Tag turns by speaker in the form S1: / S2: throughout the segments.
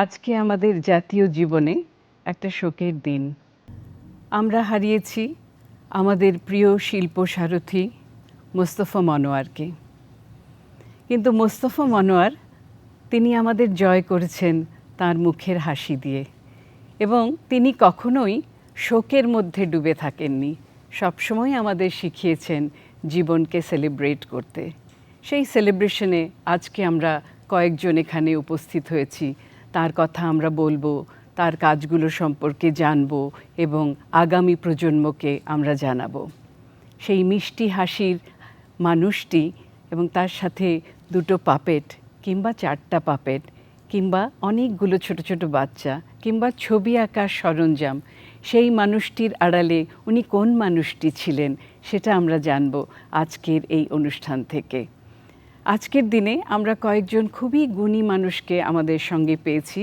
S1: আজকে আমাদের জাতীয় জীবনে একটা শোকের দিন। আমরা হারিয়েছি আমাদের প্রিয় শিল্পসারথি মোস্তফা মনোয়ারকে। কিন্তু মোস্তফা মনোয়ার তিনি আমাদের জয় করেছেন তার মুখের হাসি দিয়ে, এবং তিনি কখনোই শোকের মধ্যে ডুবে থাকেননি। সবসময় আমাদের শিখিয়েছেন জীবনকে সেলিব্রেট করতে। সেই সেলিব্রেশনে আজকে আমরা কয়েকজন এখানে উপস্থিত হয়েছি। তার কথা আমরা বলবো, তার কাজগুলো সম্পর্কে জানবো এবং আগামী প্রজন্মকে আমরা জানাবো। সেই মিষ্টি হাসির মানুষটি এবং তার সাথে দুটো পাপেট কিংবা চারটা পাপেট কিংবা অনেকগুলো ছোট ছোট বাচ্চা কিংবা ছবি আঁকার সরঞ্জাম, সেই মানুষটির আড়ালে উনি কোন মানুষটি ছিলেন সেটা আমরা জানব আজকের এই অনুষ্ঠান থেকে। আজকের দিনে আমরা কয়েকজন খুবই গুণী মানুষকে আমাদের সঙ্গে পেয়েছি,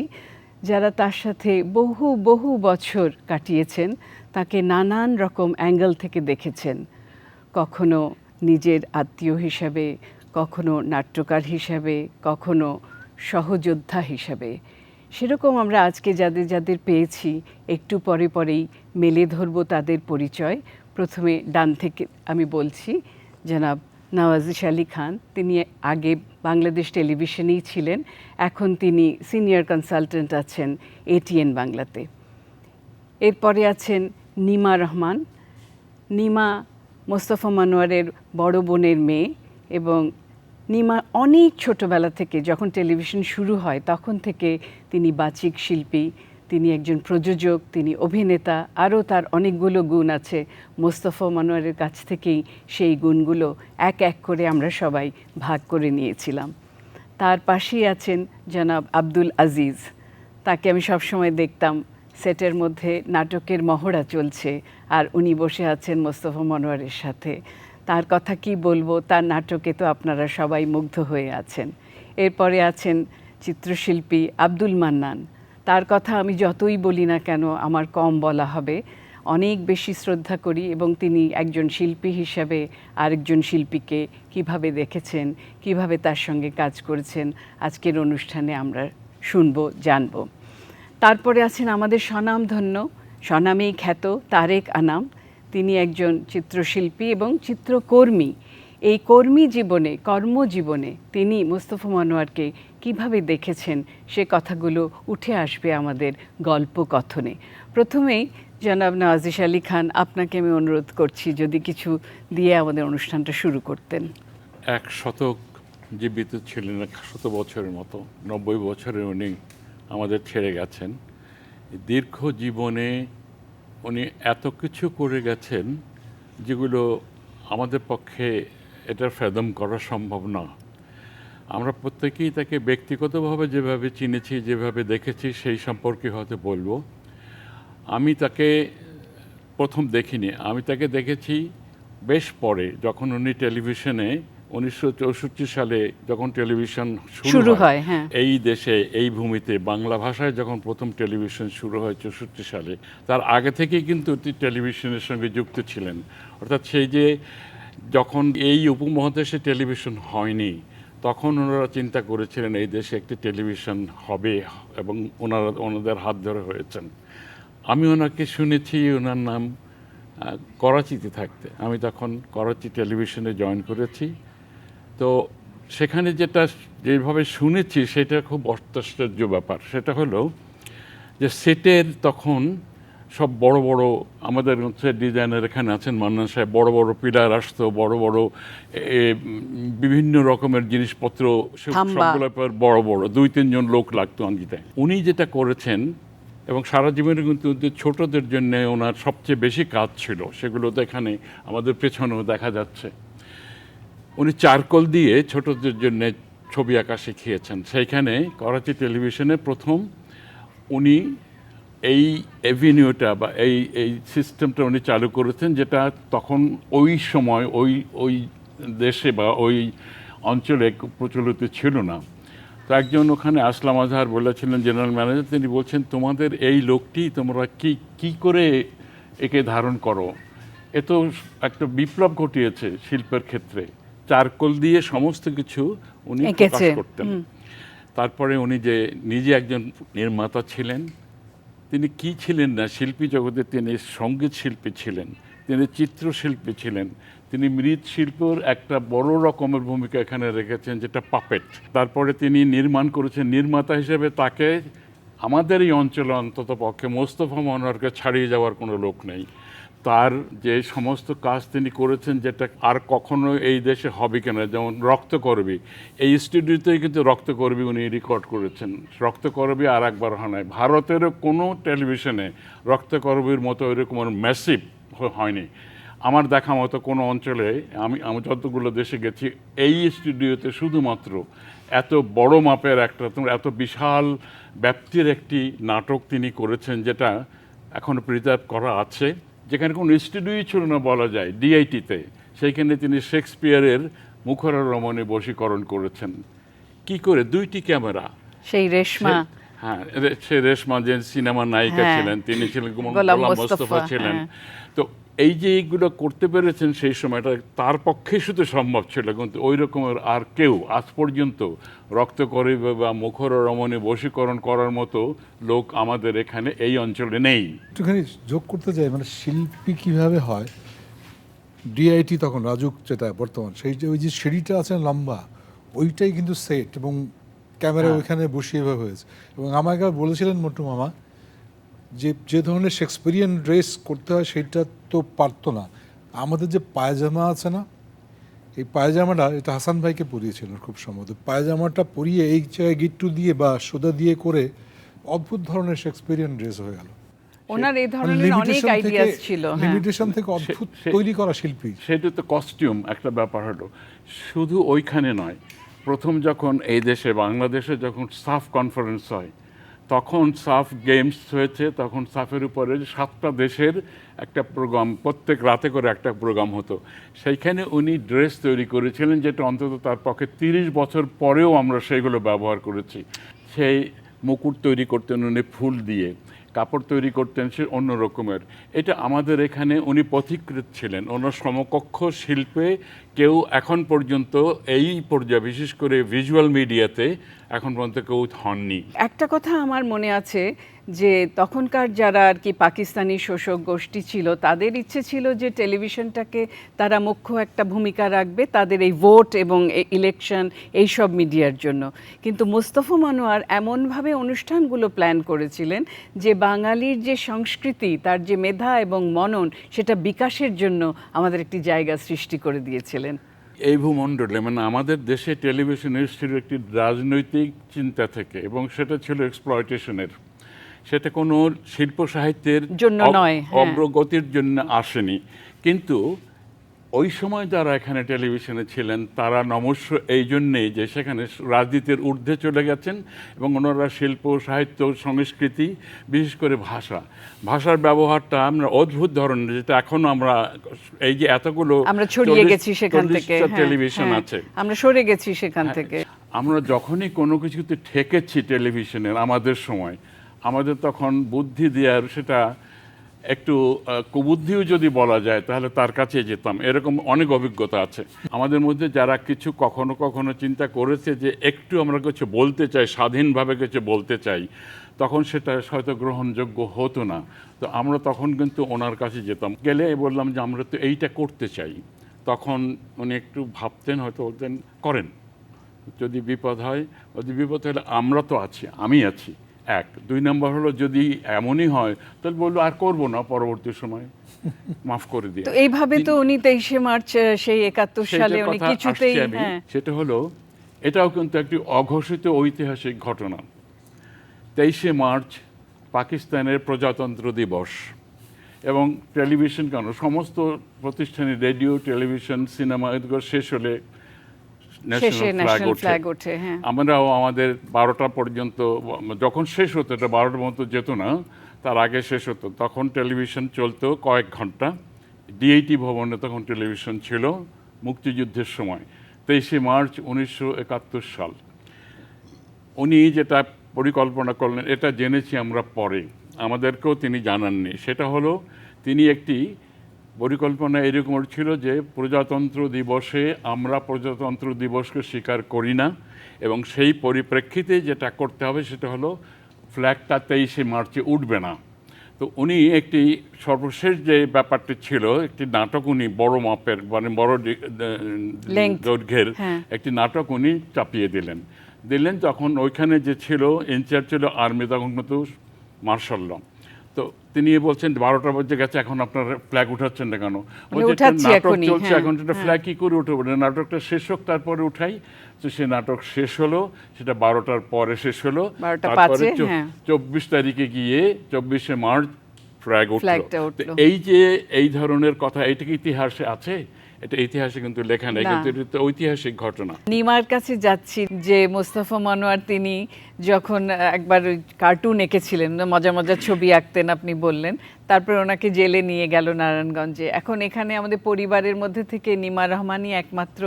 S1: যারা তার সাথে বহু বহু বছর কাটিয়েছেন, তাকে নানান রকম অ্যাঙ্গেল থেকে দেখেছেন। কখনো নিজের আত্মীয় হিসাবে, কখনো নাট্যকার হিসাবে, কখনো সহযোদ্ধা হিসাবে। সেরকম আমরা আজকে যাদের যাদের পেয়েছি একটু পরে পরেই মেলে ধরবো তাদের পরিচয়। প্রথমে ডান থেকে আমি বলছি জনাব নওয়াজিশ আলী খান। তিনি আগে বাংলাদেশ টেলিভিশনেই ছিলেন, এখন তিনি সিনিয়র কনসালটেন্ট আছেন এটিএন বাংলাতে। এরপরে আছেন নিমা রহমান। নিমা মোস্তফা মনোয়ারের বড় বোনের মেয়ে, এবং নিমা অনেক ছোটোবেলা থেকে, যখন টেলিভিশন শুরু হয় তখন থেকে তিনি বাচিক শিল্পী, তিনি একজন প্রযোজক, তিনি অভিনেতা, আরও তার অনেকগুলো গুণ আছে। মোস্তফা মনোয়ারের কাছ থেকেই সেই গুণগুলো এক এক করে আমরা সবাই ভাগ করে নিয়েছিলাম। তার পাশেই আছেন জনাব আব্দুল আজিজ। তাকে আমি সবসময় দেখতাম সেটের মধ্যে, নাটকের মহড়া চলছে আর উনি বসে আছেন মোস্তফা মনোয়ারের সাথে। তার কথা কি বলবো, তার নাটকে তো আপনারা সবাই মুগ্ধ হয়ে আছেন। এরপরে আছেন চিত্রশিল্পী আব্দুল মান্নান। তার কথা আমি যতই বলি না কেন আমার কম বলা হবে। অনেক বেশি শ্রদ্ধা করি, এবং তিনি একজন শিল্পী হিসাবে আরেকজন শিল্পীকে কিভাবে দেখেছেন, কিভাবে তার সঙ্গে কাজ করেছেন, আজকের অনুষ্ঠানে আমরা শুনবো, জানবো। তারপরে আছেন আমাদের স্বনামধন্য, স্বনামেই খ্যাত তারেক আনাম। তিনি একজন চিত্রশিল্পী এবং চিত্রকর্মী। এই কর্মী জীবনে, কর্মজীবনে তিনি মোস্তফা মনোয়ারকে কিভাবে দেখেছেন সে কথাগুলো উঠে আসবে আমাদের গল্প কথনে। প্রথমেই জনাব নওয়াজিশ আলী খান, আপনাকে আমি অনুরোধ করছি যদি কিছু দিয়ে আমাদের অনুষ্ঠানটা শুরু করতেন।
S2: এক শতক জীবিত ছিলেন, 100 বছরের মতো, 90 বছরে উনি আমাদের ছেড়ে গেছেন। দীর্ঘ জীবনে উনি এত কিছু করে গেছেন যেগুলো আমাদের পক্ষে এটা ফেদম করা সম্ভব না। আমরা প্রত্যেকেই তাকে ব্যক্তিগতভাবে যেভাবে চিনেছি, যেভাবে দেখেছি, সেই সম্পর্কে হয়তো বলবো। আমি তাকে প্রথম দেখিনি, আমি তাকে দেখেছি বেশ পরে, যখন উনি টেলিভিশনে 1964 সালে যখন টেলিভিশন শুরু হয় এই দেশে, এই ভূমিতে বাংলা ভাষায় যখন প্রথম টেলিভিশন শুরু হয় 64 সালে, তার আগে থেকেই কিন্তু টেলিভিশনের সঙ্গে যুক্ত ছিলেন। অর্থাৎ সেই যে যখন এই উপমহাদেশে টেলিভিশন হয়নি, তখন ওনারা চিন্তা করেছিলেন এই দেশে একটি টেলিভিশন হবে, এবং ওনাদের হাত ধরে হয়েছেন। আমি ওনাকে শুনেছি, ওনার নাম করাচিতে থাকতে। আমি তখন করাচি টেলিভিশনে জয়েন করেছি। তো সেখানে যেভাবে শুনেছি সেটা খুব আশ্চর্য ব্যাপার। সেটা হলো যে সেটের তখন সব বড় বড়, আমাদের সেট ডিজাইনার এখানে আছেন মান্নান সাহেব, বড় বড় পিলার আসতো, বড় বড় বিভিন্ন রকমের জিনিসপত্র, সবগুলো বড় বড় 2-3 জন লোক লাগতো আঙ্গিতে। উনি যেটা করেছেন, এবং সারা জীবনে কিন্তু ছোটদের জন্য ওনার সবচেয়ে বেশি কাজ ছিল, সেগুলো তো এখানে আমাদের পেছনেও দেখা যাচ্ছে। উনি চারকোল দিয়ে ছোটদের জন্য ছবি আঁকা শিখিয়েছেন। সেইখানে করাচি টেলিভিশনে প্রথম উনি এই অ্যাভিনিউটা বা এই সিস্টেমটা উনি চালু করেছেন, যেটা তখন ওই সময় ওই দেশে বা ওই অঞ্চলে প্রচলিত ছিল না। তো একজন ওখানে আসলাম আজহার বলেছিলেন, জেনারেল ম্যানেজার, তিনি বলছেন তোমাদের এই লোকটি তোমরা কি করে একে ধারণ করো, এ তো একটা বিপ্লব ঘটিয়েছে শিল্পের ক্ষেত্রে। চারকোল দিয়ে সমস্ত কিছু উনি প্রকাশ করতেন। তারপরে উনি যে নিজে একজন নির্মাতা ছিলেন, তিনি কি ছিলেন না, শিল্পী জগতে তিনি সঙ্গীত শিল্পী ছিলেন, তিনি চিত্রশিল্পী ছিলেন, তিনি মৃৎশিল্পর একটা বড় রকমের ভূমিকা এখানে রেখেছেন, যেটা পাপেট। তারপরে তিনি নির্মাণ করেছেন, নির্মাতা হিসেবে তাকে আমাদের এই অঞ্চলে অন্তত পক্ষে মোস্তফা মনোয়ারকে ছাড়িয়ে যাওয়ার কোনো লোক নেই। তার যে সমস্ত কাজ তিনি করেছেন, যেটা আর কখনো এই দেশে হবে কিনা, যেমন রক্তকরবী, এই স্টুডিওতেই কিন্তু রক্তকরবী উনি রেকর্ড করেছেন। রক্তকরবী আর একবার হয় নাই, ভারতেরও কোনো টেলিভিশনে রক্তকরবীর মতো এরকম ম্যাসিভ হয়নি আমার দেখা মতো কোনো অঞ্চলে। আমি যতগুলো দেশে গেছি, এই স্টুডিওতে শুধুমাত্র এত বড় মাপের একটা, এত বিশাল ব্যাপ্তির একটি নাটক তিনি করেছেন, যেটা এখনও প্রিজার্ভ করা আছে, যেখানে কোনো স্টুডিওই ছিল না বলা যায়, ডিআইটিতে। সেইখানে তিনি শেক্সপিয়ারের মুখরা রমণী বশীকরণ করেছেন। কি করে? 2টি ক্যামেরা,
S1: সেই রেশমা,
S2: হ্যাঁ, সে রেশমা যে সিনেমার নায়িকা ছিলেন, তিনি ছিলেন
S1: গোলাম
S2: গোলাম
S1: মোস্তফা
S2: মোস্তফা ছিলেন। তো এই যে এইগুলো করতে পেরেছেন সেই সময়টা, তার পক্ষে শুধু সম্ভব ছিল, কিন্তু ওই রকমের আর কেউ আজ পর্যন্ত রক্তকরবী বা মুখর রমণী বশীকরণ করার মতো লোক আমাদের এখানে এই অঞ্চলে নেই।
S3: একটুখানি যোগ করতে চাই, মানে শিল্পী কিভাবে হয়। ডিআইটি তখন রাজুক, যেটা বর্তমান, সেই যে ওই যে সিঁড়িটা আছে লম্বা, ওইটাই কিন্তু সেট, এবং ক্যামেরা ওইখানে বসিয়ে এভাবে হয়েছে। এবং আমাকে বলেছিলেন মোটু মামা যে যে ধরনের শেক্সপিরিয়ান ড্রেস করতে হয় সেটা তো পারতো না। আমাদের যে পায়জামা আছে না, এই পায়জামাটা, এটা হাসান ভাইকে পরিয়েছিল খুব সম্ভবত। পায়জামাটা পরিয়ে এই জায়গায় গিট্টু দিয়ে বা সোদা দিয়ে করে অদ্ভুত ধরনের শেক্সপিরিয়ান ড্রেস হয়ে গেল।
S1: ওনার এই ধরনের অনেক আইডিয়াস ছিল।
S3: লিমিটেশন থেকে অদ্ভুত তৈরি করা শিল্পী।
S2: সেটা তো কস্টিউম একটা ব্যাপার হলো। শুধু ওইখানে নয়, প্রথম যখন এই দেশে বাংলাদেশে যখন সাফ কনফারেন্স হয়, তখন সাফ গেমস হয়েছে, তখন সাফের উপরে 7টা দেশের একটা প্রোগ্রাম, প্রত্যেক রাতে করে একটা প্রোগ্রাম হতো। সেইখানে উনি ড্রেস তৈরি করেছিলেন, যেটা অন্তত তার পক্ষে 30 বছর পরেও আমরা সেইগুলো ব্যবহার করেছি। সেই মুকুট তৈরি করতেন উনি ফুল দিয়ে, কাপড় তৈরি করতেন সে অন্য রকমের। এটা আমাদের এখানে উনি পথিকৃৎ ছিলেন। ওনার সমকক্ষ শিল্পে কেউ এখন পর্যন্ত এই পর্যায়ে, বিশেষ করে ভিজুয়াল মিডিয়াতে, এখন পর্যন্ত কেউ হননি।
S1: একটা কথা আমার মনে আছে যে তখনকার যারা আর কি পাকিস্তানি শোষক গোষ্ঠী ছিল, তাদের ইচ্ছে ছিল যে টেলিভিশনটাকে তারা মুখ্য একটা ভূমিকা রাখবে তাদের এই ভোট এবং ইলেকশন এইসব মিডিয়ার জন্য। কিন্তু মোস্তফা মনোয়ার এমনভাবে অনুষ্ঠানগুলো প্ল্যান করেছিলেন যে বাঙালির যে সংস্কৃতি, তার যে মেধা এবং মনন, সেটা বিকাশের জন্য আমাদের একটি জায়গা সৃষ্টি করে দিয়েছিলেন।
S2: এই ভূমণ্ডলে, মানে আমাদের দেশে টেলিভিশন এসেছিল একটি রাজনৈতিক চিন্তা থেকে, এবং সেটা ছিল এক্সপ্লয়টেশনের। সেটা কোনো শিল্প সাহিত্যের
S1: জন্য নয়,
S2: অগ্রগতির জন্য আসেনি। কিন্তু ওই সময় যারা এখানে টেলিভিশনে ছিলেন, তারা নমস্য এই জন্যেই যে সেখানে রাজনীতির ঊর্ধ্বে চলে গেছেন, এবং ওনারা শিল্প, সাহিত্য, সংস্কৃতি, বিশেষ করে ভাষার ব্যবহারটা আমরা অদ্ভুত ধরনের, যেটা এখন আমরা এই যে এতগুলো
S1: আমরা ছড়িয়ে গেছি সেখান থেকে,
S2: টেলিভিশন আছে,
S1: আমরা সরে গেছি সেখান থেকে।
S2: আমরা যখনই কোনো কিছুতে ঠেকেছি টেলিভিশনের, আমাদের সময়, আমাদের তখন বুদ্ধি দেওয়ার, সেটা একটু কুবুদ্ধিও যদি বলা যায়, তাহলে তার কাছে যেতাম। এরকম অনেক অভিজ্ঞতা আছে আমাদের মধ্যে, যারা কিছু কখনো কখনো চিন্তা করেছে যে একটু আমরা কিছু বলতে চাই, স্বাধীনভাবে কিছু বলতে চাই, তখন সেটা হয়তো গ্রহণযোগ্য হতো না। তো আমরা তখন কিন্তু ওনার কাছে যেতাম, গেলে বললাম যে আমরা তো এইটা করতে চাই। তখন উনি একটু ভাবতেন, হয়তো বলতেন করেন, যদি বিপদ হয়, যদি বিপদ হলে আমরা তো আছি, আমি আছি। 1, 2 নম্বর হলো যদি এমনই হয় তাহলে বলবো আর করবো না, পরবর্তী সময় মাফ করে দিয়ে।
S1: তো এইভাবে তো উনি 23শে মার্চ সেই 71 সালে উনি কিছুতেই,
S2: সেটা হলো, এটাও কিন্তু একটি অঘোষিত ঐতিহাসিক ঘটনা। 23শে মার্চ পাকিস্তানের প্রজাতন্ত্র দিবস, এবং টেলিভিশন কেন, সমস্ত প্রতিষ্ঠানে রেডিও, টেলিভিশন, সিনেমা এগুলো শেষ হলে ন্যাশনাল ফ্ল্যাগ ওঠে। আমরাও আমাদের 12টা পর্যন্ত, যখন শেষ হতো, এটা 12টার মতো যেত না, তার আগে শেষ হতো, তখন টেলিভিশন চলতো কয়েক ঘন্টা। ডিআইটি ভবনে তখন টেলিভিশন ছিল মুক্তিযুদ্ধের সময়। 23শে মার্চ 1971 সাল উনি যেটা পরিকল্পনা করলেন, এটা জেনেছি আমরা পরে, আমাদেরকেও তিনি জানাননি। সেটা হলো তিনি একটি পরিকল্পনা এরকম ছিল যে প্রজাতন্ত্র দিবসে আমরা প্রজাতন্ত্র দিবসকে স্বীকার করি না, এবং সেই পরিপ্রেক্ষিতে যেটা করতে হবে সেটা হলো ফ্ল্যাগটা 23শে মার্চে উঠবে না। তো উনি একটি সর্বশেষ যে ব্যাপারটি ছিল, একটি নাটক উনি বড় মাপের মানে বড়
S1: Length,
S2: দৈর্ঘ্যের
S1: হ্যাঁ।
S2: একটি নাটক উনি চাপিয়ে দিলেন তখন ওইখানে যে ছিল ইনচার্জ ছিল আর্মি, তখন কিন্তু মার্শাল ল। তো তিনি বলছেন 12টা বাজে গেছে, এখন আপনার ফ্ল্যাগ উঠাচ্ছেন না কেন? বলছে, একটা
S1: উঠাচ্ছি
S2: নাটক
S1: এখনই,
S2: চলছে,
S1: হ্যাঁ,
S2: এখন সেটা
S1: হ্যাঁ।
S2: ফ্ল্যাগ কি করে উঠবো না, নাটকটা শেষ হোক তারপরে উঠাই। তো সে নাটক শেষ হলো, সেটা 12টার পরে শেষ হলো।
S1: 12টা
S2: তারপরে
S1: 5-এ, হ্যাঁ।
S2: 24 তারিখে গিয়ে 24শে মার্চ ফ্ল্যাগ
S1: ফ্ল্যাগটা
S2: উঠলো।
S1: উঠলো।
S2: তো এই যে এই ধরনের কথা, এটা কি ইতিহাসে আছে? এটা ইতিহাসে কিন্তু লেখা নেই,
S1: না।
S2: কিন্তু এটা তো ঐতিহাসিক ঘটনা।
S1: নিমার কাছে যাচ্ছি যে মোস্তফা মনোয়ার তিনি যখন একবার ওই কার্টুন এঁকেছিলেন, মজার মজার ছবি আঁকতেন আপনি বললেন, তারপর ওনাকে জেলে নিয়ে গেল নারায়ণগঞ্জে। এখন এখানে আমাদের পরিবারের মধ্যে থেকে নিমা রহমানই একমাত্র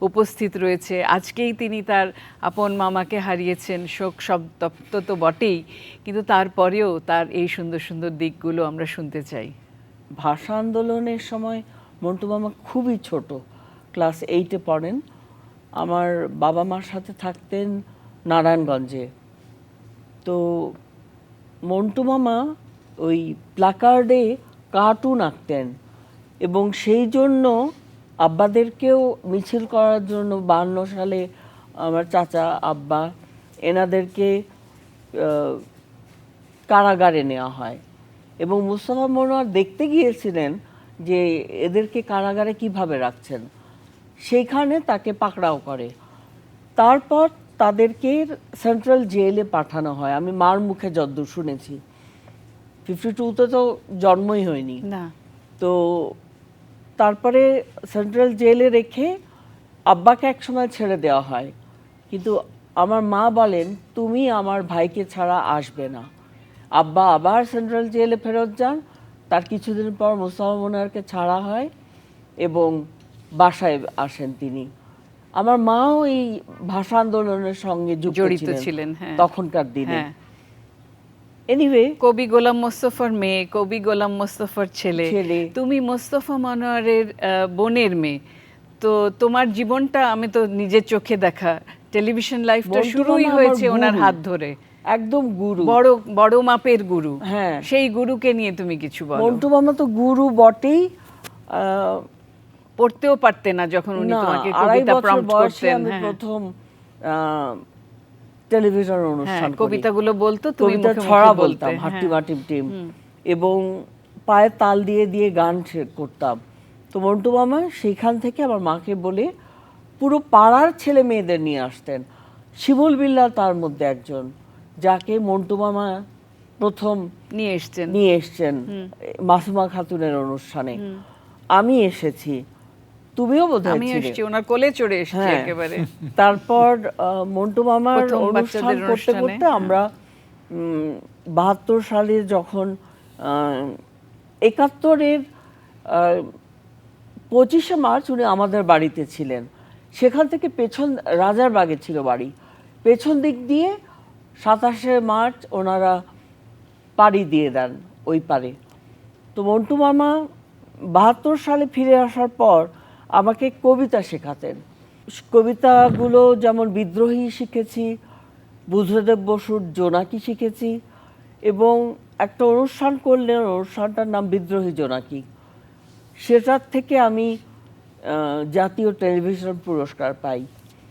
S1: উপস্থিত রয়েছে। আজকেই তিনি তার আপন মামাকে হারিয়েছেন, শোক সন্তপ্ত তো বটেই, কিন্তু তারপরেও তার এই সুন্দর সুন্দর দিকগুলো আমরা শুনতে চাই।
S4: ভাষা আন্দোলনের সময় মন্টু মামা খুবই ছোট, ক্লাস 8-এ পড়েন। আমার বাবা মার সাথে থাকতেন নারায়ণগঞ্জে। তো মন্টু মামা ওই প্ল্যাকার্ডে কার্টুন আঁকতেন, এবং সেই জন্য আব্বাদেরকেও মিছিল করার জন্য 52 সালে আমার চাচা আব্বা এনাদেরকে কারাগারে নেওয়া হয়, এবং মুস্তফা মনোয়ার দেখতে গিয়েছিলেন যে এদেরকে কারাগারে কিভাবে রাখছেন। সেইখানে তাকে পাকড়াও করে, তারপর তাদেরকে সেন্ট্রাল জেলে পাঠানো হয়। আমি মার মুখে যদ্দূর শুনেছি, 52-তে তো জন্মই হয়নি।
S1: না,
S4: তো তারপরে সেন্ট্রাল জেলে রেখে আব্বাকে একসময় ছেড়ে দেওয়া হয়, কিন্তু আমার মা বলেন তুমি আমার ভাইকে ছাড়া আসবে না। আব্বা আবার সেন্ট্রাল জেলে ফেরত যান, তার কিছুদিন পর মোস্তফা মনোয়ারকে ছাড়া হয় এবং বাসায় আসেন তিনি। আমার মাও এই ভাষা আন্দোলনের সঙ্গে
S1: জড়িত ছিলেন, হ্যাঁ।
S4: তখনকার দিনে।
S1: হ্যাঁ।
S4: এনিওয়ে,
S1: কবি গোলাম মোস্তফার মেয়ে, কবি গোলাম মোস্তফার ছেলে,
S4: ছেলে।
S1: তুমি মোস্তফা মনোয়ারের বোনের মেয়ে। তো তোমার জীবনটা আমি তো নিজের চোখে দেখা, টেলিভিশন লাইফটা
S4: মন্টু
S1: শুরুই
S4: মামা আমার
S1: হয়েছে ওনার
S4: গুরু।
S1: হাত ধরে,
S4: একদম গুরু,
S1: বড় বড় মাপের গুরু।
S4: হ্যাঁ।
S1: সেই গুরুকে নিয়ে তুমি কিছু বলো।
S4: মন্টু মামা তো গুরু বটেই।
S1: পড়তেও পারতে না যখন উনি
S4: না,
S1: তোমাকে
S4: 2.5
S1: কবিতা
S4: বছর
S1: প্রম্পট
S4: বয়সে
S1: করতেন।
S4: আমি
S1: হ্যাঁ,
S4: প্রথম টেলিভিশন
S1: হ্যাঁ,
S4: অনুষ্ঠান করি।
S1: কবিতাগুলো বলতো, তুমি
S4: কবিতা
S1: মুখে মুখে
S4: ছড়া
S1: বলতে,
S4: বলতাম,
S1: হ্যাঁ।
S4: হাট্টিমা টিম, এবং পায়ে তাল দিয়ে দিয়ে গান করতাম। তো মন্টু মামা সেইখান থেকে আমার মাকে বলে পুরো পাড়ার ছেলে মেয়েদের নিয়ে আসতেন। শিমুল বিল্লাহ তার মধ্যে একজন, যাকে মন্টু মামা প্রথম নিয়ে এসছেন মাসুমা খাতুনের অনুষ্ঠানে। আমি এসেছি, তুমিও বোধহয়
S1: আমি
S4: ছিলে।
S1: এসেছি, ওনার কোলে চড়ে এসেছি
S4: হ্যাঁ।
S1: একেবারে।
S4: তারপর মন্টু মামার
S1: প্রথম
S4: অনুষ্ঠান
S1: বাচ্চাদের
S4: করতে
S1: অনুষ্ঠানে,
S4: করতে আমরা 72 সালে যখন 71-এর 25শে মার্চ উনি আমাদের বাড়িতে ছিলেন। সেখান থেকে পেছন রাজারবাগে ছিল বাড়ি, পেছন দিক দিয়ে 27শে মার্চ ওনারা পাড়ি দিয়ে দেন ওই পারে। তো মন্টু মামা 72 সালে ফিরে আসার পর আমাকে কবিতা শেখাতেন। কবিতাগুলো যেমন বিদ্রোহী শিখেছি, বুদ্ধদেব বসুর জোনাকি শিখেছি, এবং একটা অনুষ্ঠান করলেন, অনুষ্ঠানটার নাম বিদ্রোহী জোনাকি। সেটার থেকে আমি জাতীয় টেলিভিশন পুরস্কার পাই।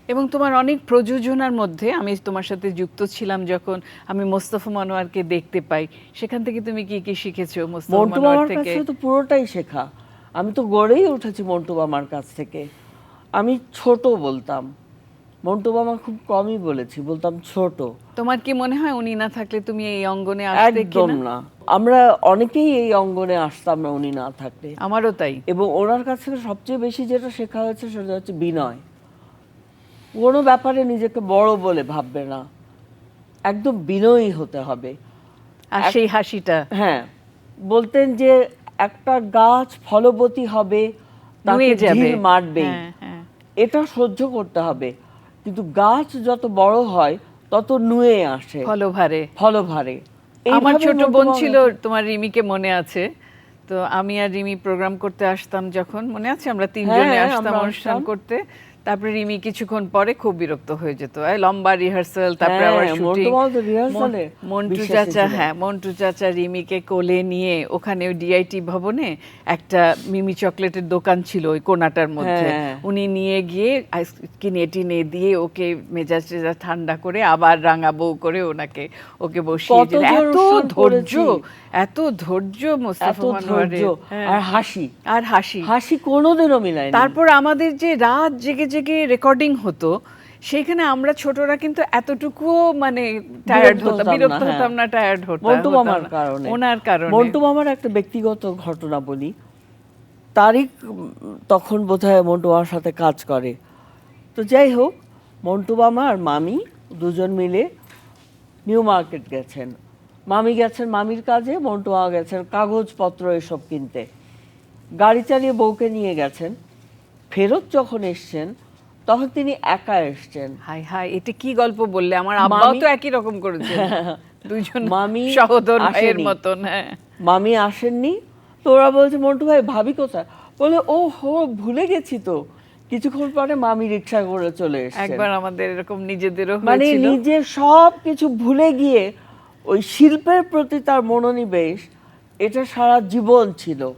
S1: এবং তোমার অনেক প্রযোজনার মধ্যে আমি তোমার সাথে যুক্ত ছিলাম যখন আমি মোস্তফা মনোয়ারকে দেখতে পাই। সেখান থেকে তুমি কি কি শিখেছো মোস্তফা
S4: মন্টু
S1: মনোয়ার
S4: মামার
S1: থেকে?
S4: কাছে তো পুরোটাই শেখা। আমি তো গড়েই উঠেছি মন্টু মামার কাছ থেকে। আমি ছোট বলতাম, মন্টু মামা খুব কমই বলেছি, বলতাম ছোট।
S1: তোমার কি মনে হয় উনি না থাকলে তুমি এই অঙ্গনে আসতে
S4: একদম
S1: কিনা?
S4: না, আমরা অনেকেই এই অঙ্গনে আসতাম না উনি না থাকলে।
S1: আমারও তাই।
S4: এবং ওনার কাছ থেকে সবচেয়ে বেশি যেটা শেখা হয়েছে সেটা হচ্ছে বিনয়। কোনো ব্যাপারে নিজেকে বড় বলে ভাববে না, একদম বিনয়ী হতে হবে।
S1: আর সেই হাসিটা
S4: হ্যাঁ, বলতেন যে একটা গাছ ফলবতী হবে, তাকে
S1: নুয়ে যাবে।
S4: ঢিল মারবেই,
S1: হ্যাঁ, হ্যাঁ।
S4: এটা সহ্য করতে হবে। কিন্তু গাছ যত বড় হয় তত নুয়ে আসে
S1: ফলভারে।
S4: ফলভারে।
S1: আমার
S4: এইভাবে
S1: ছোট
S4: মন্টু
S1: বোন
S4: মামা-
S1: ছিল, তোমার রিমিকে মনে আছে, তো আমি আর রিমি প্রোগ্রাম করতে আসতাম যখন, মনে আছে আমরা তিনজনে
S4: হ্যাঁ,
S1: আসতাম
S4: আমরা
S1: অনুষ্ঠান
S4: আসতাম।
S1: করতে। তারপরে রিমি কিছুক্ষণ পরে খুব বিরক্ত হয়ে যেত, এই লম্বা রিহার্সাল, তারপরে
S4: হ্যাঁ,
S1: আবার
S4: মন্টু
S1: শুটিং।
S4: মামা তো rehearsal-এ
S1: মন্টু
S4: বিশ্বাসী
S1: চাচা,
S4: ছিলেন।
S1: হ্যাঁ মন্টু চাচা রিমিকে কোলে নিয়ে ওখানে ওই ডিআইটি ভবনে একটা মিমি চকলেটের দোকান ছিল ওই কোনাটার মধ্যে,
S4: হ্যাঁ।
S1: উনি নিয়ে গিয়ে কিনে টিনে দিয়ে ওকে মেজাজ টেজাজ ঠান্ডা করে আবার রাঙা বউ করে ওকে বসিয়ে
S4: কত
S1: দিলেন।
S4: যে
S1: এত
S4: অনুষ্ঠান
S1: ধৈর্য,
S4: করেছি।
S1: এত ধৈর্য
S4: এত
S1: মোস্তফা
S4: ধৈর্য
S1: মনোয়ারের, হ্যাঁ।
S4: আর হাসি,
S1: আর হাসি।
S4: হাসি কোনোদিনও মিলায়নি।
S1: তারপর আমাদের যে রাত জেগে জেগে রেকর্ডিং হতো, সেইখানে আমরা ছোটরা কিন্তু এতটুকুও মানে টায়ার্ড
S4: বিরক্ত
S1: হতাম,
S4: হতাম
S1: বিরক্ত
S4: না,
S1: হতাম না, টায়ার্ড
S4: মন্টু
S1: হতাম
S4: মামার
S1: না।
S4: কারণে।
S1: ওনার কারণে।
S4: মন্টু মামার একটা ব্যক্তিগত ঘটনা বলি। তারিক তখন বোধহয় মন্টু মামার সাথে কাজ করে। তো যাই হোক, মন্টু মামা আর মামি দুজন মিলে নিউ মার্কেট গেছেন। মামি গেছেন মামির কাজে, মন্টু মামা গেছেন কাগজপত্র এসব কিনতে। গাড়ি চালিয়ে বউকে নিয়ে গেছেন। ফেরত যখন এসছেন তখন তিনি একা এসছেন।
S1: হাই হাই, এটা কি গল্প বললে! আমার আব্বাও তো একই রকম করেছেন, দুইজন
S4: মামি
S1: সহোদর ভাইয়ের
S4: আসেনি।
S1: মতন। হ্যাঁ,
S4: মামি আসেননি। তো ওরা বলছে মন্টু ভাই ভাবি কোথায়? বলে ও হো, ভুলে গেছি তো। কিছুক্ষণ পরে মামি রিক্সা করে চলে এসেছেন।
S1: একবার আমাদের এরকম নিজেদেরও
S4: মানে
S1: হয়েছিল।
S4: নিজের সব কিছু ভুলে গিয়ে ওই শিল্পের প্রতি তার মনোনিবেশ, এটা সারা জীবন ছিল।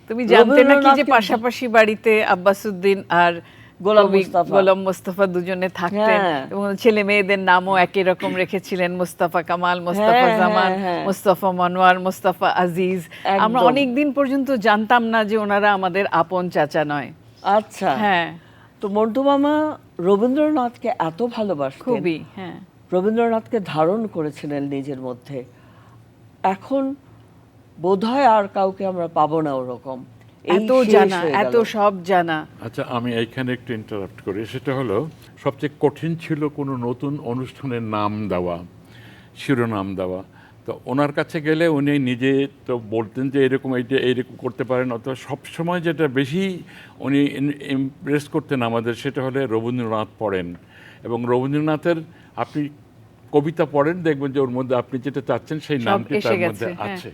S1: তুমি জানতে নাকি যে
S4: রবীন্দ্রনাথকে-
S1: পাশাপাশি বাড়িতে আব্বাসউদ্দিন আর
S4: গোলাম
S1: কবি
S4: মোস্তফা।
S1: গোলাম মোস্তফা দুজনে থাকতেন,
S4: হ্যাঁ।
S1: এবং ছেলে মেয়েদের নামও একই রকম রেখেছিলেন, মোস্তফা কামাল, মোস্তফা
S4: হ্যাঁ,
S1: জামান,
S4: হ্যাঁ, হ্যাঁ।
S1: মোস্তফা মনোয়ার, মোস্তফা আজিজ। আমরা
S4: একদম।
S1: অনেক দিন পর্যন্ত জানতাম না যে ওনারা আমাদের আপন চাচা নয়।
S4: আচ্ছা,
S1: হ্যাঁ,
S4: তো মন্টু মামা রবীন্দ্রনাথকে এত ভালোবাসতেন,
S1: খুবই। হ্যাঁ,
S4: রবীন্দ্রনাথকে ধারণ করেছিলেন নিজের মধ্যে। এখন বোধহয় আর কাউকে আমরা পাবো না ওরকম। এই
S1: এত
S4: শেষ
S1: জানা,
S4: হয়ে
S1: এত
S4: গেল।
S1: সব জানা।
S2: আচ্ছা, আমি এইখানে একটু ইন্টারাপ্ট করি। সেটা হলো, সবচেয়ে কঠিন ছিল কোনো নতুন অনুষ্ঠানের নাম দেওয়া, শিরোনাম দেওয়া। তো ওনার কাছে গেলে উনি নিজে তো বলতেন যে এরকম এইটা এইরকম করতে পারেন, অথবা সবসময় যেটা বেশি উনি ইমপ্রেস করতেন আমাদের, সেটা হলে রবীন্দ্রনাথ পড়েন। এবং রবীন্দ্রনাথের আপনি কবিতা পড়েন, দেখবেন যে ওর মধ্যে আপনি যেটা চাচ্ছেন সেই
S1: সব
S2: নামটি
S1: এসে
S2: তার
S1: গেছে,
S2: মধ্যে
S1: হ্যাঁ।
S2: আছে।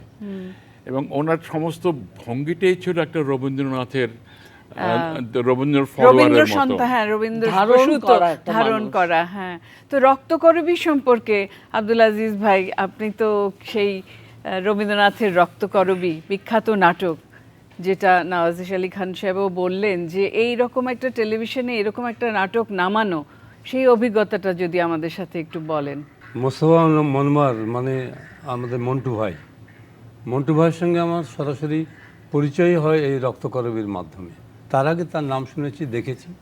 S2: এবং ওনার সমস্ত ভঙ্গিটাই ছিল একটা রবীন্দ্রনাথের রবীন্দ্র
S1: রবীন্দ্র
S2: ফলোয়ারের মতো।
S1: সন্তান, হ্যাঁ, রবীন্দ্র
S4: ধারণ
S1: প্রসূত,
S4: করা একটা
S1: ধারণ
S4: মানুষ।
S1: করা। হ্যাঁ, তো রক্তকরবী সম্পর্কে আব্দুল আজিজ ভাই, আপনি তো সেই রবীন্দ্রনাথের রক্তকরবী বিখ্যাত নাটক, যেটা নওয়াজ আলী খান সাহেবও বললেন যে এই রকম একটা টেলিভিশনে এরকম একটা নাটক নামানো, সেই অভিজ্ঞতাটা যদি আমাদের সাথে একটু বলেন।
S5: মোস্তফা মনোয়ার মানে আমাদের মন্টু ভাই, মন্টু ভাইয়ের সঙ্গে আমার সরাসরি পরিচয় হয় এই রক্তকরবীর মাধ্যমে। তার আগে তার নাম শুনেছি, দেখেছি।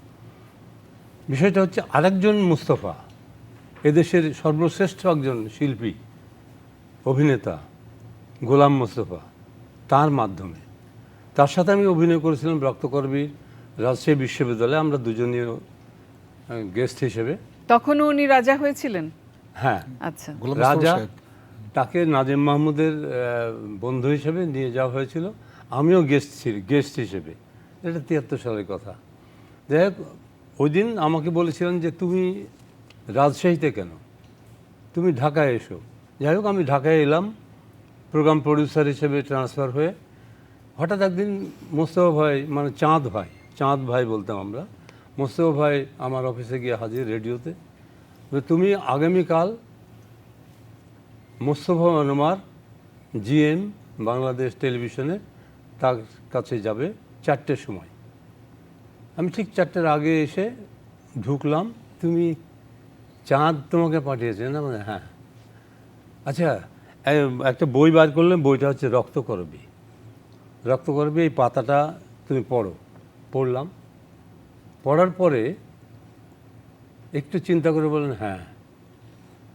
S5: বিষয়টা হচ্ছে আরেকজন মুস্তফা, এদেশের সর্বশ্রেষ্ঠ একজন শিল্পী, অভিনেতা গোলাম মোস্তফা, তার মাধ্যমে। তার সাথে আমি অভিনয় করেছিলাম রক্তকরবীর রাজশাহী বিশ্ববিদ্যালয়ে, আমরা দুজনীয় গেস্ট হিসেবে।
S1: তখনও উনি রাজা হয়েছিলেন?
S5: হ্যাঁ,
S1: আচ্ছা।
S3: গোলাম মোস্তফা
S5: রাজা,
S3: সাহেব।
S5: তাকে নাজিম মাহমুদের বন্ধু হিসেবে নিয়ে যাওয়া হয়েছিল, আমিও গেস্ট হিসেবে। এটা 73 সালের কথা। যাই হোক, ওই দিন আমাকে বলেছিলেন যে তুমি রাজশাহীতে কেন, তুমি ঢাকায় এসো। যাই হোক, আমি ঢাকায় এলাম প্রোগ্রাম প্রডিউসার হিসেবে ট্রান্সফার হয়ে। হঠাৎ একদিন মোস্তফা ভাই, মানে চাঁদ ভাই বলতাম আমরা, মোস্তফা ভাই আমার অফিসে গিয়ে হাজির রেডিওতে, তুমি আগামীকাল মোস্তফা মনোয়ার জিএম বাংলাদেশ টেলিভিশনে, তার কাছে যাবে 4টের সময়। আমি ঠিক 4টের আগে এসে ঢুকলাম। তুমি চাঁদ তোমাকে পাঠিয়েছে না? মানে হ্যাঁ। আচ্ছা, একটা বই বার করলাম, বইটা হচ্ছে রক্তকরবী। এই পাতাটা তুমি পড়ো। পড়লাম। পড়ার পরে একটু চিন্তা করে বললেন, হ্যাঁ,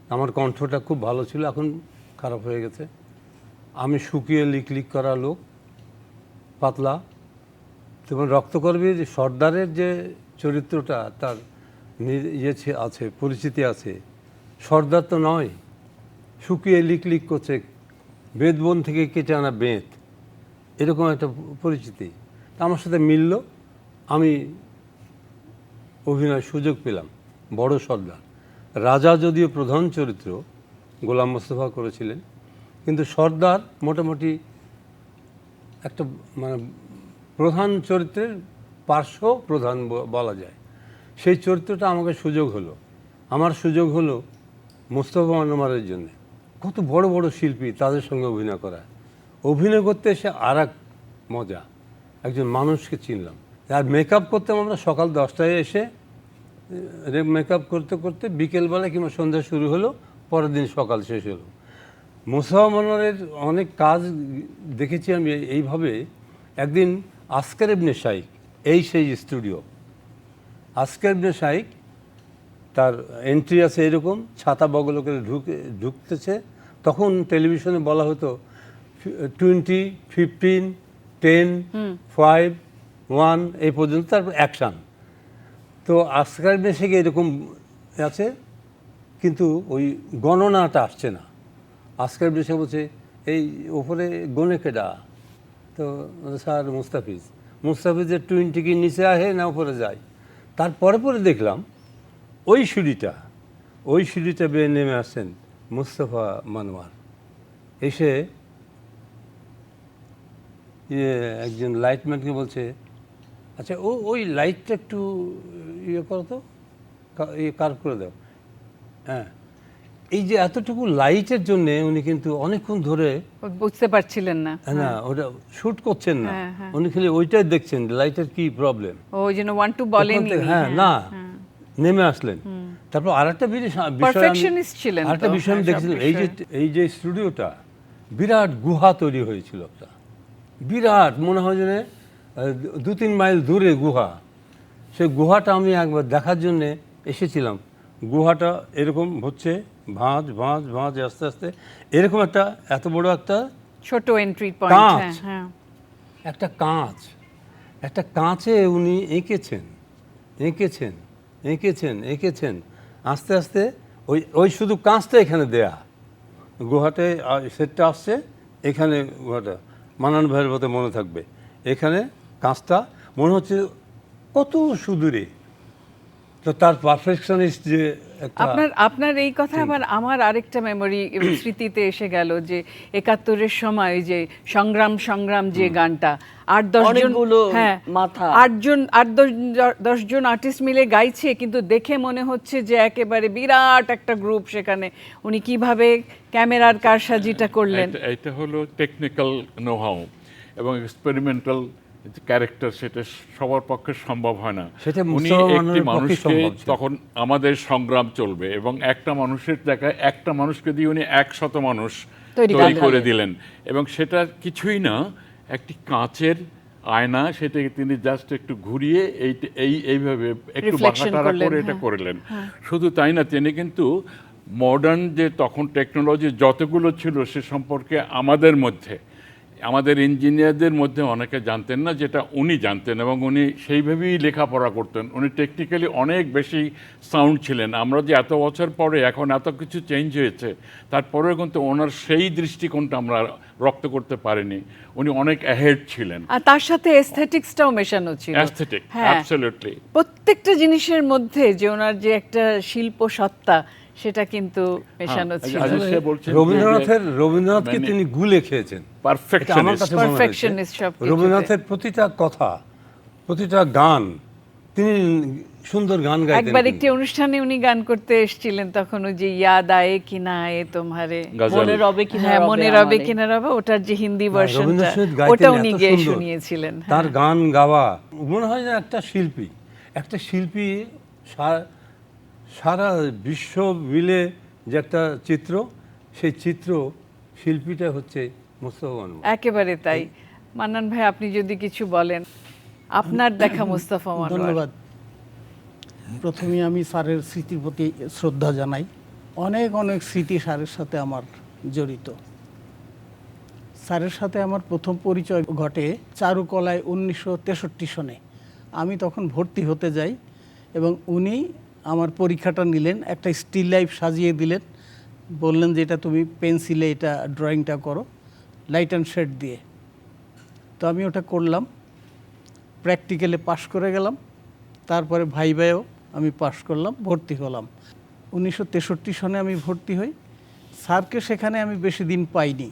S5: আমার কণ্ঠটা খুব ভালো ছিল, এখন খারাপ হয়ে গেছে। আমি শুকিয়ে লিক করা লোক, পাতলা। তখন রক্তকরবীর সর্দারের যে চরিত্রটা, তার আছে, পরিচিতি আছে। সর্দার তো নয়, শুকিয়ে লিক করছে, বেদবন থেকে কেটে আনা বেত, এরকম একটা পরিচিতি। আমার সাথে মিলল, আমি অভিনয়ের সুযোগ পেলাম। বড় সর্দার, রাজা যদিও প্রধান চরিত্র গোলাম মোস্তফা করেছিলেন, কিন্তু সর্দার মোটামুটি একটা মানে প্রধান চরিত্রের পার্শ্ব প্রধান বলা যায়। সেই চরিত্রটা আমাকে আমার সুযোগ হলো মোস্তফা আনোয়ারের জন্য। কত বড় বড় শিল্পী, তাদের সঙ্গে অভিনয় করা, অভিনয় করতে এসে আর এক মজা, একজন মানুষকে চিনলাম। আর মেকআপ করতাম আমরা সকাল 10টায় এসে, মেকআপ করতে করতে বিকেলবেলা কিংবা সন্ধ্যা শুরু হলো, পরের দিন সকাল শেষ হলো। মোস্তফা আনোয়ারের অনেক কাজ দেখেছি আমি এইভাবে। একদিন আসকার ইবনে শাইখ, সেই স্টুডিও, আসকার ইবনে শাইখ, তার এন্ট্রি আছে এরকম, ছাতা বগল করে ঢুকতেছে। তখন টেলিভিশনে বলা হতো 20, 15, 10, 5, 1 এই পর্যন্ত, তারপর অ্যাকশান। তো আসকার ইবনে শাইখ এরকম আছে, কিন্তু ওই গণনাটা আসছে না। আসকার ইবনে শাইখ বলছে, এই ওপরে গনে কেডা? তো স্যার মুস্তাফিজের 20 কি নিচে আহে না উপরে যায়। তারপরে পরে দেখলাম ওই সিঁড়িটা বেয়ে নেমে আসছেন মুস্তফা মানোয়ার। এসে একজন লাইটম্যানকে বলছে, আচ্ছা ওই লাইটটা একটু ইয়ে করো তো, কার্ভ করে দাও। হ্যাঁ, এই যে এতটুকু লাইটের জন্য উনি কিন্তু অনেকক্ষণ ধরে
S1: বুঝতে পারছিলেন না,
S5: না ওটা শুট করছেন না, উনি খালি ওইটাই দেখছেন লাইটের কি প্রবলেম।
S1: ওই জন্য 1 2 বলেনি।
S5: হ্যাঁ, না নেমে আসলেন। তারপর আরেকটা
S1: পারফেকশনিস্ট ছিলেন।
S5: আরেকটা বিষয় আমি দেখছিলাম, এই যে স্টুডিওটা বিরাট গুহা তৈরি হয়েছিল, একটা বিরাট, মনে হয় যেন 2-3 মাইল দূরে গুহা। সেই গুহাটা আমি একবার দেখার জন্য এসেছিলাম। গুহাটা এরকম হচ্ছে, ভাঁজ ভাঁজ ভাঁজ, আস্তে আস্তে এরকম একটা এত বড় একটা
S1: ছোট এন্ট্রি পয়েন্ট, হ্যাঁ,
S5: একটা কাঁচে উনি এঁকেছেন আস্তে আস্তে। ওই শুধু কাঁচটা এখানে দেয়া, গুহাতে সেটটা আসছে এখানে, গুহাটা মানান ভাইয়ের মতো মনে থাকবে, এখানে কাঁচটা মনে হচ্ছে কত সুদূরে। তো তার পারফেকশনিস্ট যে
S1: আপনার এই কথা আবার আমার আরেকটা মেমোরি স্মৃতিতে এসে গেল, যে 71-এর সময় যে সংগ্রাম যে গানটা 8-10 জন আর্টিস্ট মিলে গাইছে, কিন্তু দেখে মনে হচ্ছে যে একেবারে বিরাট একটা গ্রুপ সেখানে। উনি কিভাবে ক্যামেরার কারসাজিটা করলেন,
S2: এটা হলো টেকনিক্যাল নো-হাউ এবং এক্সপেরিমেন্টাল ক্যারেক্টার, সেটা সবার পক্ষে সম্ভব হয় না। উনি একটি মানুষকে, তখন আমাদের সংগ্রাম চলবে এবং একটা মানুষের জায়গায় একটা মানুষকে দিয়ে উনি 100 মানুষ তৈরি করে দিলেন। এবং সেটা কিছুই না, একটি কাঁচের আয়না, সেটাকে তিনি জাস্ট একটু ঘুরিয়ে এইভাবে একটু বাঁকাটারা করে এটা করলেন। শুধু তাই না, তিনি কিন্তু মডার্ন যে তখন টেকনোলজি যতগুলো ছিল সে সম্পর্কে আমাদের ইঞ্জিনিয়ারদের মধ্যে অনেকে জানতেন না, যেটা উনি জানতেন, এবং উনি সেইভাবেই লেখাপড়া করতেন। উনি টেকনিক্যালি অনেক বেশি সাউন্ড ছিলেন। আমরা যে এত বছর পরে এখন এত কিছু চেঞ্জ হয়েছে, তারপরেও কিন্তু ওনার সেই দৃষ্টিকোণটা আমরা রপ্ত করতে পারিনি। উনি অনেক অ্যাহেড ছিলেন।
S1: আর তার সাথে এস্থেটিক্সটাও মেশানো ছিল।
S2: Aesthetic, absolutely.
S1: প্রত্যেকটা জিনিসের মধ্যে যে ওনার যে একটা শিল্প সত্তা, সেটা কিন্তু মেশানো ছিল।
S5: রবীন্দ্রনাথকে তিনি গুলে খেয়েছেন,
S1: পারফেকশনিস্ট।
S5: রবীন্দ্রনাথের প্রতিটা কথা, প্রতিটা গান, তিনি সুন্দর গান গাইতেন।
S1: একবার একটি অনুষ্ঠানে উনি গান করতে এসেছিলেন, তখন ওই যে ইয়াদ আয়ে কি না আয়ে তোমারে,
S4: মনে রবে
S1: কিনা রবে, ওটার যে হিন্দি ভার্সনটা, ওটা উনি গেয়ে শুনিয়েছিলেন।
S5: তার গান গাওয়া, মনে হয় না একটা শিল্পী সারা বিশ্ব মিলে যে একটা চিত্র, সেই চিত্র শিল্পীটা হচ্ছে মোস্তফা মানোয়ার।
S1: একেবারে তাই। মান্নান ভাই, আপনি যদি কিছু বলেন, আপনার দেখা মোস্তফা মানোয়ার।
S6: ধন্যবাদ। প্রথমে আমি স্যারের স্মৃতির প্রতি শ্রদ্ধা জানাই। অনেক স্মৃতি স্যারের সাথে আমার জড়িত। স্যারের সাথে আমার প্রথম পরিচয় ঘটে চারুকলায় 1963 সনে। আমি তখন ভর্তি হতে যাই এবং উনি আমার পরীক্ষাটা নিলেন, একটা স্টিল লাইফ সাজিয়ে দিলেন, বললেন যে এটা তুমি পেন্সিলে এটা ড্রয়িংটা করো লাইট অ্যান্ড শেড দিয়ে। তো আমি ওটা করলাম, প্র্যাকটিক্যালে পাশ করে গেলাম, তারপরে ভাইভায়ও আমি পাশ করলাম, ভর্তি হলাম। 1963 সনে আমি ভর্তি হই। স্যারকে সেখানে আমি বেশি দিন পাইনি।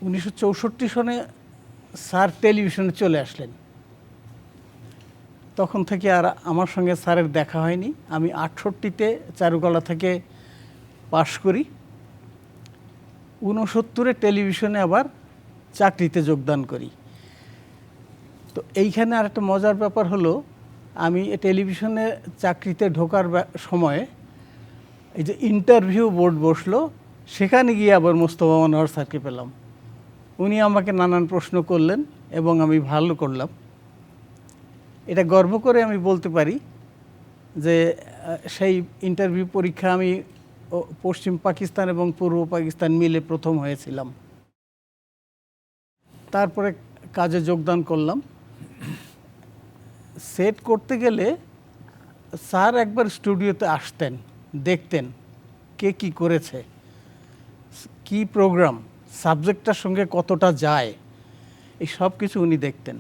S6: 1964 সনে স্যার টেলিভিশনে চলে আসলেন। তখন থেকে আর আমার সঙ্গে স্যারের দেখা হয়নি। আমি 68-তে চারুকলা থেকে পাশ করি, 69-এ টেলিভিশনে আবার চাকরিতে যোগদান করি। তো এইখানে আর একটা মজার ব্যাপার হলো, আমি টেলিভিশনে চাকরিতে ঢোকার সময়ে এই যে ইন্টারভিউ বোর্ড বসলো, সেখানে গিয়ে আবার মোস্তফা মনোয়ার স্যারকে পেলাম। উনি আমাকে নানান প্রশ্ন করলেন এবং আমি ভালো করলাম। এটা গর্ব করে আমি বলতে পারি যে সেই ইন্টারভিউ পরীক্ষা আমি পশ্চিম পাকিস্তান এবং পূর্ব পাকিস্তান মিলে প্রথম হয়েছিলাম। তারপরে কাজে যোগদান করলাম। সেট করতে গেলে স্যার একবার স্টুডিওতে আসতেন, দেখতেন কে কি করেছে, কি প্রোগ্রাম, সাবজেক্টটার সঙ্গে কতটা যায়, এই সব কিছু উনি দেখতেন।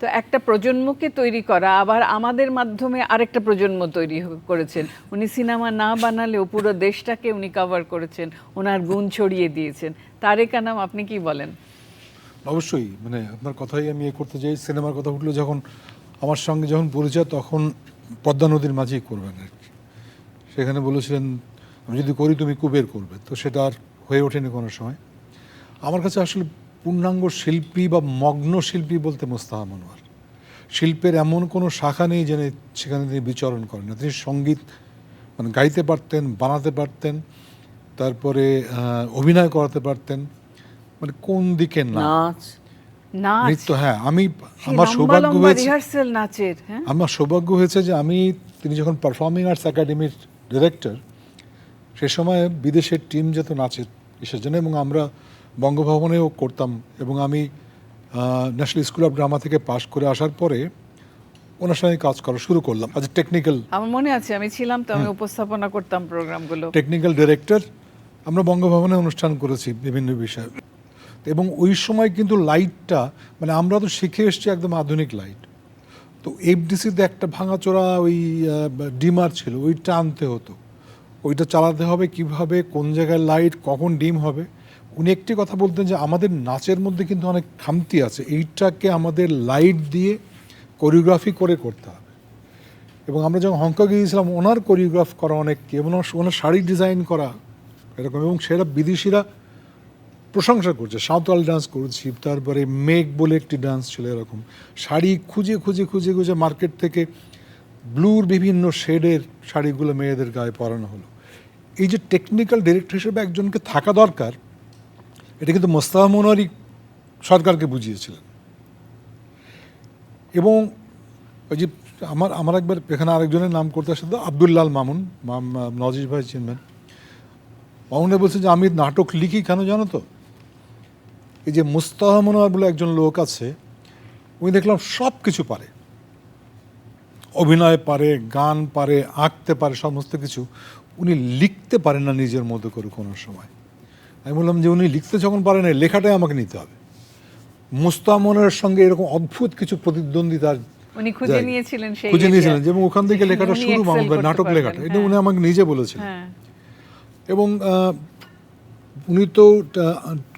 S1: তো একটা প্রজন্মকে তৈরি করা, আবার আমাদের মাধ্যমে আরেকটা প্রজন্ম তৈরি করেছেন। উনি সিনেমা না বানালেও পুরো দেশটাকে উনি কভার করেছেন, ওনার গুণ ছড়িয়ে দিয়েছেন। তারেক আনাম, আপনি কি বলেন?
S3: অবশ্যই, মানে আপনার কথাই আমি করতে চাই। সিনেমার কথা উঠলো যখন আমার সঙ্গে যখন পরিচয়, তখন পদ্মা নদীর মাঝেই করবেন আর কি। সেখানে বলেছিলেন আমি যদি করি তুমি কুবের করবে, তো সেটা আর হয়ে ওঠেনি কোনো সময়। আমার কাছে আসলে পূর্ণাঙ্গ শিল্পী বা মগ্ন শিল্পী বলতে মোস্তফা মনোয়ার। শিল্পের এমন কোনো শাখা নেই যেন সেখানে তিনি বিচরণ করেন না। তিনি সঙ্গীত মানে গাইতে পারতেন, বানাতে পারতেন, তারপরে অভিনয় করাতে পারতেন, মানে কোন দিকে না,
S1: নাচ,
S3: নৃত্য। হ্যাঁ, আমার সৌভাগ্য হয়েছে,
S1: রিহার্সাল নাচের, হ্যাঁ,
S3: আমার সৌভাগ্য হয়েছে যে তিনি যখন পারফর্মিং আর্টস একাডেমির ডিরেক্টর, সে সময় বিদেশের টিম যেত নাচের ইসের জন্য, এবং আমরা বঙ্গভবনেও করতাম। এবং আমি ন্যাশনাল স্কুল অফ ড্রামা থেকে পাশ করে আসার পরে ওনার সঙ্গে কাজ করা শুরু করলাম আজ টেকনিক্যাল।
S1: আমার মনে আছে আমি ছিলাম, তো আমি উপস্থাপনা করতাম প্রোগ্রামগুলো।
S3: Technical director. আমরা বঙ্গভবনে অনুষ্ঠান করেছি বিভিন্ন বিষয়ে। এবং ওই সময় কিন্তু লাইটটা, মানে আমরা তো শিখে এসেছি একদম আধুনিক লাইট। তো এফডিসিতে একটা ভাঙাচোরা ওই ডিমার ছিল, ওইটা আনতে হতো, ওইটা চালাতে হবে কিভাবে, কোন জায়গায় লাইট, কখন ডিম হবে। উনি একটি কথা বলতেন যে আমাদের নাচের মধ্যে কিন্তু অনেক খামতি আছে, এইটাকে আমাদের লাইট দিয়ে কোরিওগ্রাফি করে করতে হবে। এবং আমরা যখন হংকং গিয়েছিলাম, ওনার কোরিওগ্রাফ করা অনেক, এবং ওনার শাড়ি ডিজাইন করা এরকম, এবং সেটা বিদেশিরা প্রশংসা করছে। সাঁওতাল ডান্স করেছি, তারপরে মেঘ বলে একটি ডান্স ছিল এরকম। শাড়ি খুঁজে খুঁজে খুঁজে খুঁজে মার্কেট থেকে ব্লুর বিভিন্ন শেডের শাড়িগুলো মেয়েদের গায়ে পরানো হলো। এই যে টেকনিক্যাল ডিরেক্টর হিসেবে একজনকে থাকা দরকার, এটা কিন্তু মোস্তফা মনোয়ারই সরকারকে বুঝিয়েছিলেন। এবং ওই যে আমার একবার এখানে আরেকজনের নাম করতে আসে, আব্দুল্লাল মামুন, নজির ভাই চিনবেন। মামুনে বলছে যে আমি নাটক লিখি কেন জানো তো, এই যে মোস্তফা মনোয়ার বলে একজন লোক আছে, উনি দেখলাম সব কিছু পারে, অভিনয় পারে, গান পারে, আঁকতে পারে, সমস্ত কিছু। উনি লিখতে পারেন না নিজের মতো করে কোনো সময়। আমি বললাম যে উনি লিখতে যখন পারেন, লেখাটাই আমাকে নিতে হবে। মোস্তফা মনোয়ারের সঙ্গে এরকম অদ্ভুত কিছু প্রতিদ্বন্দ্বিতা
S1: উনি খুঁজে নিয়েছিলেন,
S3: খুঁজে নিয়েছিলেন, যেমন ওখান থেকে লেখাটা শুরু, নাটক লেখাটা, এটা উনি আমাকে নিজে বলেছিলেন। এবং উনি তো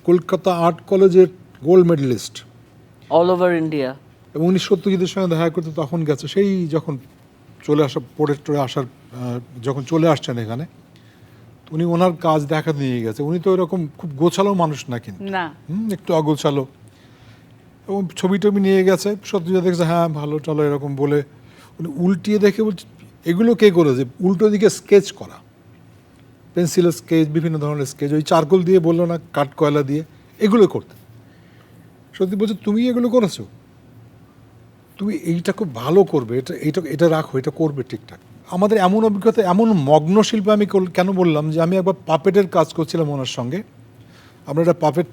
S3: কলকাতা আর্ট কলেজের gold medallist
S4: all over India.
S3: এবং উনি সত্যজিতের সঙ্গে দেখা করতে তখন গেছে, সেই যখন চলে আসা পড়ে টরে আসার, যখন চলে আসছেন এখানে, উনি ওনার কাজ দেখাতে নিয়ে গেছে। উনি তো এরকম খুব গোছালো মানুষ না, কিন্তু একটু অগোছালো। এবং ছবি টবি নিয়ে গেছে, সত্যজিৎ দেখছে হ্যাঁ ভালো চলো এরকম বলে, উনি উল্টিয়ে দেখে বলছে এগুলো কে করেছে, উল্টো দিকে স্কেচ করা, পেন্সিলের স্কেচ, বিভিন্ন ধরনের স্কেচ, ওই চারকোল দিয়ে বললো না, কাঠ কয়লা দিয়ে, এগুলো করতে। সত্যি বলছে তুমি এগুলো করেছো, তুমি এইটা খুব ভালো করবে, এটা রাখো, এটা করবে ঠিকঠাক। আমাদের এমন অভিজ্ঞতা, এমন মগ্ন শিল্পে আমি কেন বললাম যে আমি একবার পাপেটের কাজ করছিলাম ওনার সঙ্গে। আমরা একটা পাপেট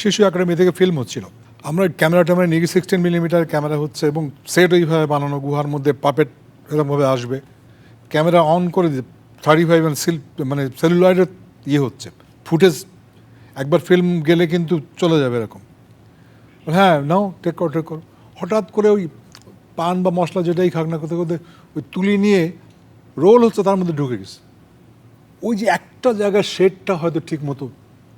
S3: শিশু একাডেমি থেকে ফিল্ম হচ্ছিল, আমরা ক্যামেরা নিয়ে গিয়ে 16mm ক্যামেরা হচ্ছে, এবং সেট ওইভাবে বানানো, গুহার মধ্যে পাপেট এরকমভাবে আসবে, ক্যামেরা অন করে 35 মানে সেলুলয়েডের হচ্ছে ফুটেজ, একবার ফিল্ম গেলে কিন্তু চলে যাবে এরকম। হ্যাঁ নাও টেক করো। হঠাৎ করে ওই পান বা মশলা যেটাই খাক না করতে করতে ওই তুলি নিয়ে রোল হচ্ছে, তার মধ্যে ঢুকে গেছে। ওই যে একটা জায়গায় শেডটা হয়তো ঠিক মতো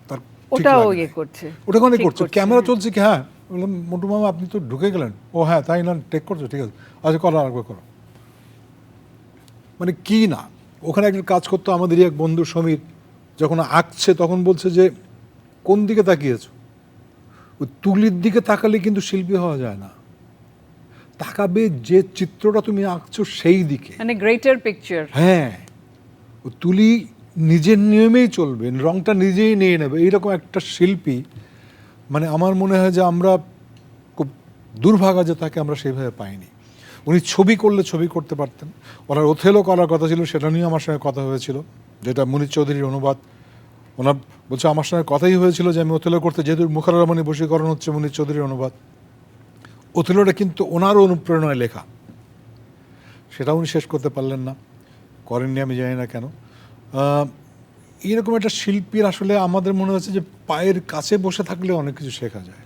S3: তার
S1: ওটাও
S3: লাগে
S1: ইয়ে
S3: নাই।
S1: করছে,
S3: ওটা কোনে
S1: ঠিক
S3: করছে, ক্যামেরা চলছে কি, হ্যাঁ বললাম মন্টু মামা আপনি তো ঢুকে গেলেন, ও হ্যাঁ তাই না, টেক করছো, ঠিক আছে, আচ্ছা করো আরেকবার করো। মানে কি না, ওখানে একটা কাজ করতো আমাদেরই এক বন্ধু সমীর, যখন আঁকছে তখন বলছে যে কোন দিকে তাকিয়েছো, ওই তুলির দিকে তাকালে কিন্তু শিল্পী হওয়া যায় না, তাকাবে যে চিত্রটা তুমি আঁকছো সেই দিকে।
S1: মানে গ্রেটার পিকচার।
S3: হ্যাঁ, ও তুলি নিজের নিয়মেই চলবে, রংটা নিজেই নিয়ে নেবে, এইরকম একটা শিল্পী, মানে আমার মনে হয় যে আমরা খুব দুর্ভাগা যে তাকে আমরা সেইভাবে পাইনি। উনি ছবি করলে ছবি করতে পারতেন, ওনার ওথেলো করার কথা ছিল, সেটা নিয়ে আমার সঙ্গে কথা হয়েছিল, যেটা মুনির চৌধুরীর অনুবাদ। ওনার বলছে আমার সঙ্গে কথাই হয়েছিল যে আমি ওথেলো করতে, যেহেতু মুখার রহমানি বশীকরণ হচ্ছে মুনির চৌধুরীর অনুবাদ, ওথেলোটা কিন্তু ওনারও অনুপ্রেরণায় লেখা, সেটা উনি শেষ করতে পারলেন না, করেননি, আমি জানি না কেন। এরকম একটা শিল্পীর আসলে আমাদের মনে হচ্ছে যে পায়ের কাছে বসে থাকলে অনেক কিছু শেখা যায়।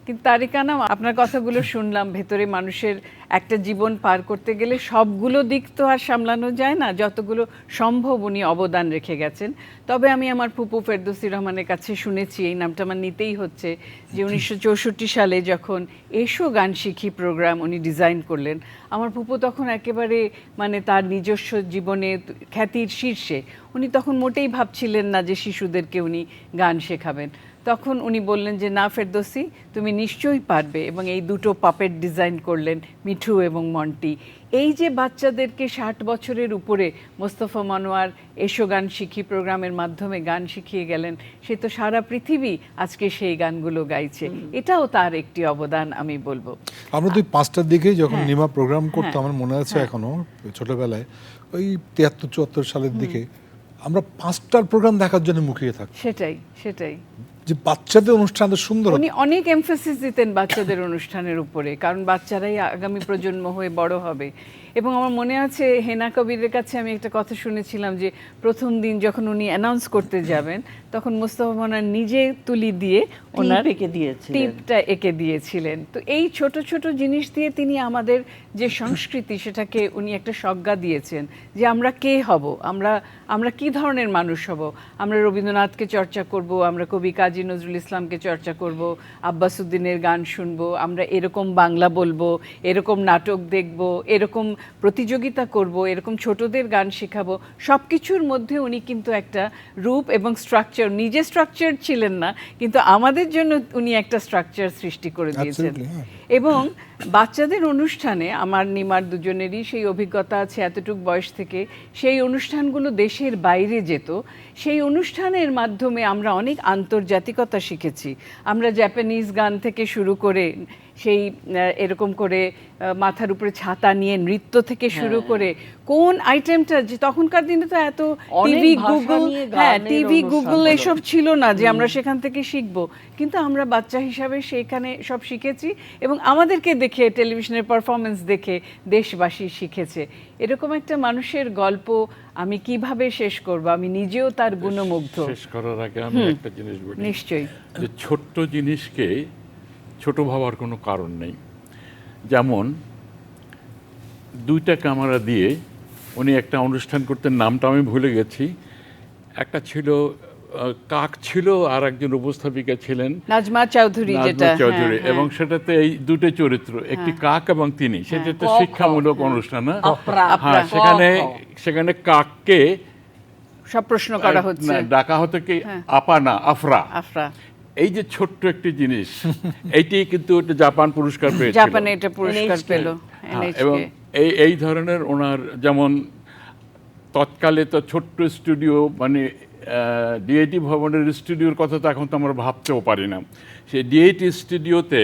S1: কিন্তু তারিকানা, আপনার কথাগুলো শুনলাম, ভেতরে মানুষের একটা জীবন পার করতে গেলে সবগুলো দিক তো আর সামলানো যায় না, যতগুলো সম্ভব উনি অবদান রেখে গেছেন। তবে আমি আমার ফুপু ফেরদৌসী রহমানের কাছে শুনেছি, এই নামটা আমার নিতেই হচ্ছে, যে 1964 সালে যখন এসো গান শিখি প্রোগ্রাম উনি ডিজাইন করলেন, আমার ফুপু তখন একেবারে মানে তার নিজস্ব জীবনে খ্যাতির শীর্ষে, উনি তখন মোটেই ভাবছিলেন না যে শিশুদেরকে উনি গান শেখাবেন। তখন উনি বললেন যে না ফেরদৌসী, তুমি নিশ্চয়ই পারবে, এবং এই দুটো পাপেট ডিজাইন করলেন, মিঠু এবং মন্টি। এই যে বাচ্চাদেরকে 60 বছরের উপরে মোস্তফা মনোয়ার এসো গান শিখি প্রোগ্রামের মাধ্যমে গান শিখিয়ে গেলেন, সে তো সারা পৃথিবী আজকে সেই গানগুলো গাইছে, এটাও তার একটি অবদান আমি বলবো।
S3: আমরা তো 5টার দিকেই যখন
S1: হ্যাঁ,
S3: নিমা প্রোগ্রাম করতো,
S1: হ্যাঁ,
S3: আমার মনে আছে
S1: হ্যাঁ।
S3: এখনো, ছোটবেলায় ওই 73-74 সালের দিকে আমরা 5টার প্রোগ্রাম দেখার জন্য মুখিয়ে থাকতাম,
S1: সেটাই সেটাই
S3: যে বাচ্চাদের অনুষ্ঠানটা সুন্দর হতো।
S1: উনি অনেক এমফাসিস দিতেন বাচ্চাদের অনুষ্ঠানের উপরে, কারণ বাচ্চারাই আগামী প্রজন্ম হয়ে বড় হবে। এবং আমার মনে আছে হেনা কবিরের কাছে আমি একটা কথা শুনেছিলাম যে প্রথম দিন যখন উনি অ্যানাউন্স করতে যাবেন, তখন মোস্তফা মনোয়ার নিজে তুলি দিয়ে ওনার
S4: এঁকে দিয়েছিলেন।
S1: টিপটা এঁকে দিয়েছিলেন। তো এই ছোট ছোট জিনিস দিয়ে তিনি আমাদের যে সংস্কৃতি, সেটাকে উনি একটা সংজ্ঞা দিয়েছেন যে আমরা কে হব, আমরা কি ধরনের মানুষ হব। আমরা রবীন্দ্রনাথকে চর্চা করব, আমরা কবি কাজী নজরুল ইসলামকে চর্চা করব, আব্বাস উদ্দিনের গান শুনবো, আমরা এরকম বাংলা বলবো, এরকম নাটক দেখব, এরকম প্রতিযোগিতা করব, এরকম ছোটদের গান শেখাবো। সব কিছুর মধ্যে উনি কিন্তু একটা রূপ এবং স্ট্রাকচার, নিজে স্ট্রাকচার ছিলেন না, কিন্তু আমাদের জন্য উনি একটা স্ট্রাকচার সৃষ্টি করে দিয়েছেন।
S3: Absolutely, হ্যাঁ।
S1: এবং বাচ্চাদের অনুষ্ঠানে আমার নিমার দুজনেরই সেই অভিজ্ঞতা আছে, এতটুক বয়স থেকে সেই অনুষ্ঠানগুলো দেশের বাইরে যেত, সেই অনুষ্ঠানের মাধ্যমে আমরা অনেক আন্তর্জাতিকতা শিখেছি। আমরা জাপানিজ গান থেকে শুরু করে সেই এরকম করে মাথার উপরে ছাতা নিয়ে নৃত্য থেকে শুরু করে কোন আইটেমটা, যে তখনকার দিনে তো এত
S4: অনেক
S1: টিভি
S4: ভাষা
S1: গুগল,
S4: নিয়ে
S1: হ্যাঁ
S4: গানের
S1: টিভি
S4: অনুষ্ঠান
S1: গুগল
S4: হলো।
S1: এসব ছিল না যে আমরা সেখান থেকে শিখব, কিন্তু আমরা বাচ্চা হিসাবে সেখানে সব শিখেছি এবং আমাদেরকে দেখে, টেলিভিশনের পারফরমেন্স দেখে দেশবাসী শিখেছে। এরকম একটা মানুষের গল্প আমি কিভাবে শেষ করব, আমি নিজেও তার গুণমুগ্ধ।
S2: শেষ করার আগে আমি একটা জিনিস বলি,
S1: নিশ্চয়ই।
S2: যে ছোট্ট জিনিসকে ছোট ভাবার কোনো কারণ নেই। যেমন 2টা ক্যামেরা দিয়ে উনি একটা অনুষ্ঠান করতেন, নামটা আমি ভুলে গেছি, একটা ছিল কাক ছিল আর একজন উপস্থাপিকা ছিলেন
S1: নাজমা চৌধুরী,
S2: নাজমা
S1: যেটা
S2: চৌধুরী,
S1: হ্যাঁ,
S2: এবং সেটাতে এই দুটো চরিত্র, একটি কাক এবং তিনি, সেটা একটা
S4: ক, খ,
S2: শিক্ষামূলক অনুষ্ঠান না?
S4: আপরা,
S2: হ্যাঁ,
S4: ক,
S2: সেখানে কাককে
S1: সব প্রশ্ন করা হচ্ছে,
S2: না, ডাকা হতো কি আপা না আফরা।
S1: আফরা।
S2: এই যে ছোট্ট একটি জিনিস, এইটি কিন্তু একটা জাপান পুরস্কার পেয়েছিল।
S1: জাপানে এটা পুরস্কার
S4: NHK
S1: পেল,
S2: হ্যাঁ,
S1: NHK।
S2: এবং এই ধরনের ওনার, যেমন তৎকালে তো ছোট্ট স্টুডিও, মানে ডিআইটি ভবনের স্টুডিওর কথা তো এখন তো আমরা ভাবতেও পারি না। সেই ডিআইটি স্টুডিওতে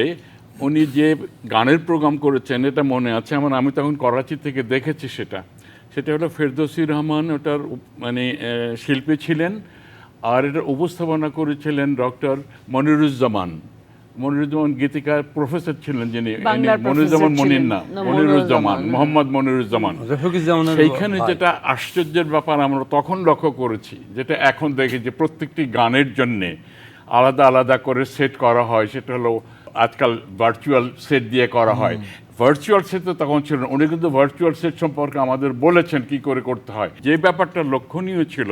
S2: উনি যে গানের প্রোগ্রাম করেছেন এটা মনে আছে আমার, আমি তখন করাচি থেকে দেখেছি। সেটা হলো ফেরদৌসী রহমান ওটার মানে শিল্পী ছিলেন, আর এটার উপস্থাপনা করেছিলেন ডক্টর মনিরুজ্জামান গীতিকার প্রফেসর ছিলেন, যিনি
S1: বাংলার
S2: মনিরুজ্জামান
S1: professor
S2: মনির
S1: ছিলেন।
S2: না,
S4: না,
S2: মনিরুজ্জামান, মোহাম্মদ মনিরুজ্জামান।
S5: রফিকুজ্জামানের
S2: সেইখানে
S5: ভাই।
S2: যেটা আশ্চর্যের ব্যাপার আমরা তখন লক্ষ্য করেছি, যেটা এখন দেখি যে প্রত্যেকটি গানের জন্যে আলাদা আলাদা করে সেট করা হয়, সেটা হলো আজকাল ভার্চুয়াল সেট দিয়ে করা হয়। ভার্চুয়াল সেট তো তখন ছিল না। উনি কিন্তু ভার্চুয়াল সেট সম্পর্কে আমাদের বলেছেন কি করে করতে হয়। যে ব্যাপারটা লক্ষণীয় ছিল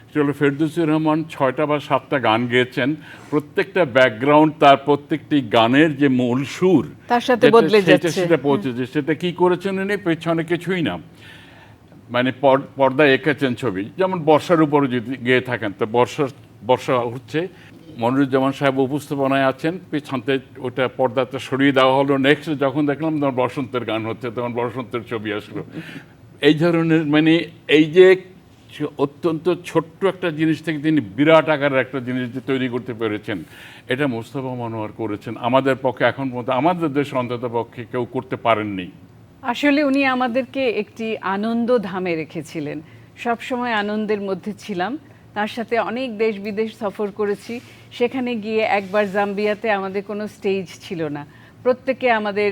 S2: সেটা হলো ফেরদৌসী রহমান 6টা বা 7টা গান গেয়েছেন, প্রত্যেকটা ব্যাকগ্রাউন্ড তার প্রত্যেকটি গানের যে মূল সুর
S1: তার সাথে
S2: যেটা-
S1: বদলে
S2: সেটা-
S1: যাচ্ছে।
S2: সেটা পৌঁছেছে। সেটা কি করেছেন উনি, পেছনে কিছুই না, মানে পর্দায় এঁকেছেন ছবি, যেমন বর্ষার উপরে যদি গেয়ে থাকেন তো বর্ষা হচ্ছে, মনিরুজ্জামান সাহেব উপস্থাপনায় আছেন, পেছনতে ওটা পর্দাটা সরিয়ে দেওয়া হলো, নেক্সট যখন দেখলাম তখন বসন্তের গান হচ্ছে, তখন বসন্তের ছবি আসলো। এই ধরনের মানে এই যে অত্যন্ত ছোট্ট একটা জিনিস থেকে তিনি বিরাট আকারের একটা জিনিস যে তৈরি করতে পেরেছেন, এটা মোস্তফা মনোয়ার করেছেন। আমাদের পক্ষে এখন পর্যন্ত আমাদের দেশে অন্তত পক্ষে কেউ করতে পারেননি।
S1: আসলে উনি আমাদেরকে একটি আনন্দ ধামে রেখেছিলেন, সব সময় আনন্দের মধ্যে ছিলাম। তার সাথে অনেক দেশ বিদেশ সফর করেছি, সেখানে গিয়ে একবার জাম্বিয়াতে আমাদের কোনো স্টেজ ছিল না, প্রত্যেকে আমাদের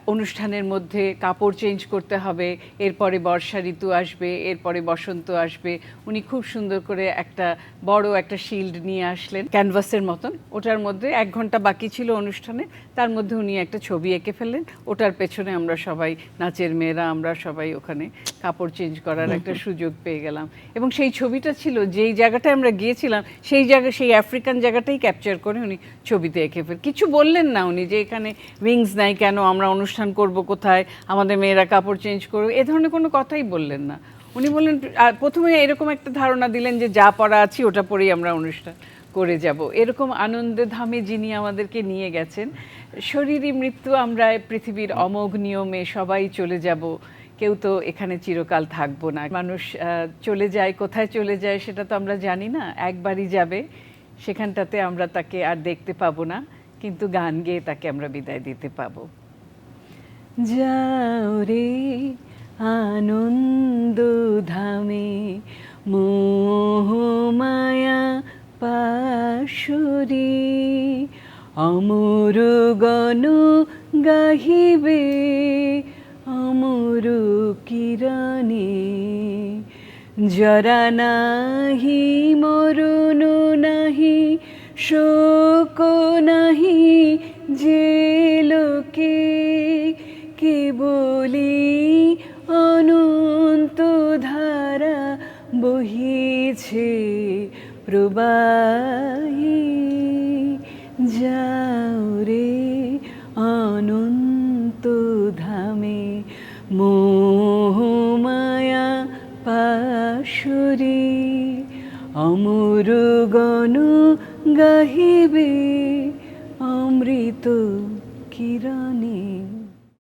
S1: অনুষ্ঠানের মধ্যে কাপড় চেঞ্জ করতে হবে, এরপরে বর্ষা ঋতু আসবে, এরপরে বসন্ত আসবে। উনি খুব সুন্দর করে একটা বড় একটা শিল্ড নিয়ে আসলেন ক্যানভাসের মতন, ওটার মধ্যে 1 ঘন্টা বাকি ছিল অনুষ্ঠানে, তার মধ্যে উনি একটা ছবি এঁকে ফেললেন, ওটার পেছনে আমরা সবাই নাচের মেয়েরা আমরা সবাই ওখানে কাপড় চেঞ্জ করার একটা সুযোগ পেয়ে গেলাম। এবং সেই ছবিটা ছিল যেই জায়গাটায় আমরা গিয়েছিলাম সেই সেই আফ্রিকান জায়গাটাই ক্যাপচার করে উনি ছবিতে এঁকে কিছু বললেন না উনি যে এখানে উইংস নাই কেন, আমরা অনুষ্ঠান করব কোথায়, আমাদের মেয়েরা কাপড় চেঞ্জ করবে, এ ধরনের কোনো কথাই বললেন না। উনি বললেন, আর প্রথমে এরকম একটা ধারণা দিলেন যে যা পড়া আছি ওটা পরেই আমরা অনুষ্ঠান করে যাব। এরকম আনন্দের ধামে যিনি আমাদেরকে নিয়ে গেছেন। শরীরী মৃত্যু, আমরা পৃথিবীর অমোঘ নিয়মে সবাই চলে যাব, কেউ তো এখানে চিরকাল থাকবো না। মানুষ চলে যায়, কোথায় চলে যায় সেটা তো আমরা জানি না, একবারই যাবে, সেখানটাতে আমরা তাকে আর দেখতে পাবো না, কিন্তু গান গেয়ে তাকে আমরা বিদায় দিতে পাবো। যাও রে আনন্দ ধামে মোহ মায়া পাশরি, অমর গণ গাহিবে অমর কিরণে, জরা নাহি মরণ নাহি শোক নাহি যে লোকে, কেবলি অনন্ত ধারা বহিছে প্রবাহী, যাও রে অনন্ত ধামে মোহ মায়া পাশরি, অমর গণ গাহিবে অমৃত কিরণে।